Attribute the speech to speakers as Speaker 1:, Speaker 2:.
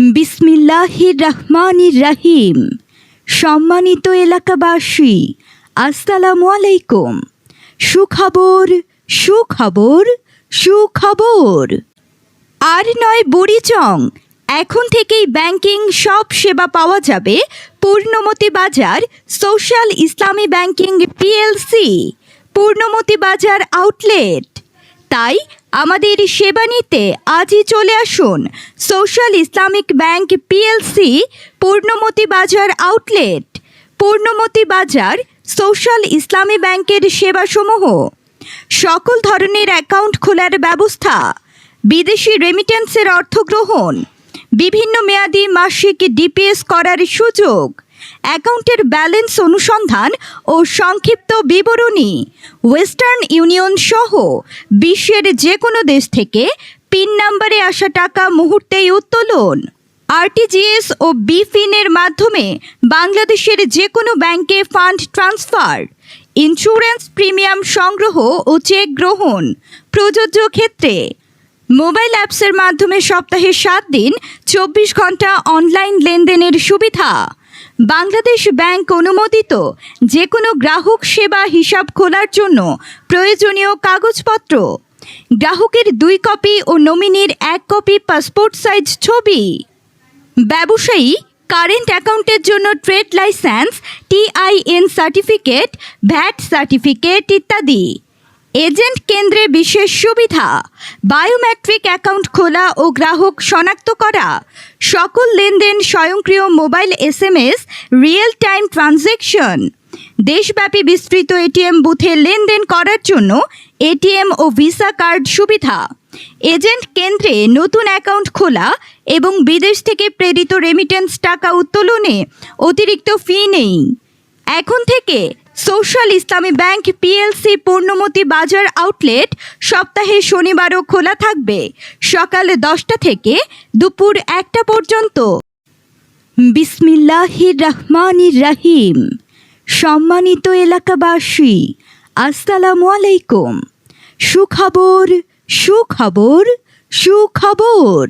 Speaker 1: বিসমিল্লাহির রহমানির রহিম। সম্মানিত এলাকাবাসী, আসসালামু আলাইকুম। সুখবর সুখবর সুখবর। আর নয় বুড়িচং, এখন থেকেই ব্যাংকিং সব সেবা পাওয়া যাবে পূর্ণমতি বাজার সোশ্যাল ইসলামী ব্যাংকিং পিএলসি, পূর্ণমতি বাজার আউটলেট। তাই আমাদের সেবা নিতে আজই চলে আসুন social Islamic bank PLC, Purnamati বাজার আউটলেট। পূর্ণমতি বাজার সোশ্যাল ইসলামী ব্যাংকের সেবাসমূহ: সকল ধরনের অ্যাকাউন্ট খোলার ব্যবস্থা, বিদেশি রেমিটেন্সের অর্থ গ্রহণ, বিভিন্ন মেয়াদি মাসিক ডিপিএস করার সুযোগ, অ্যাকাউন্টের ব্যালেন্স অনুসন্ধান ও সংক্ষিপ্ত বিবরণী, ওয়েস্টার্ন ইউনিয়ন সহ বিশ্বের যে কোনো দেশ থেকে পিন নাম্বারে আসা টাকা মুহূর্তেই উত্তোলন, আরটিজিএস ও বিফিনের মাধ্যমে বাংলাদেশের যে কোনো ব্যাংকে ফান্ড ট্রান্সফার, ইন্স্যুরেন্স প্রিমিয়াম সংগ্রহ ও চেক গ্রহণ প্রযোজ্য ক্ষেত্রে। মোবাইল অ্যাপসের মাধ্যমে সপ্তাহে 7 দিন 24 ঘন্টা অনলাইন লেনদেনের সুবিধা। বাংলাদেশ ব্যাংক অনুমোদিত যে কোনো গ্রাহক সেবা হিসাব খোলার জন্য প্রয়োজনীয় কাগজপত্র: গ্রাহকের 2 কপি ও নমিনির 1 কপি পাসপোর্ট সাইজ ছবি। ব্যবসায়ী কারেন্ট অ্যাকাউন্টের জন্য trade licence, TIN certificate, VAT certificate ইত্যাদি। এজেন্ট কেন্দ্রে বিশেষ সুবিধা: বায়োমেট্রিক অ্যাকাউন্ট খোলা ও গ্রাহক শনাক্ত করা, সকল লেনদেন স্বয়ংক্রিয় mobile SMS, real time transaction. দেশব্যাপী বিস্তৃত এটিএম বুথে লেনদেন করার জন্য এটিএম ও ভিসা কার্ড সুবিধা। এজেন্ট কেন্দ্রে নতুন অ্যাকাউন্ট খোলা এবং বিদেশ থেকে প্রেরিত রেমিটেন্স টাকা উত্তোলনে অতিরিক্ত ফি নেই। এখন থেকে সোশ্যাল ইসলামী ব্যাংক পিএলসি পূর্ণমতি বাজার আউটলেট সপ্তাহে শনিবারও খোলা থাকবে, সকাল 10টা থেকে দুপুর 1টা পর্যন্ত। বিসমিল্লাহির রহমানির রহিম। সম্মানিত এলাকাবাসী, আসসালামু আলাইকুম। সুখবর সুখবর সুখবর।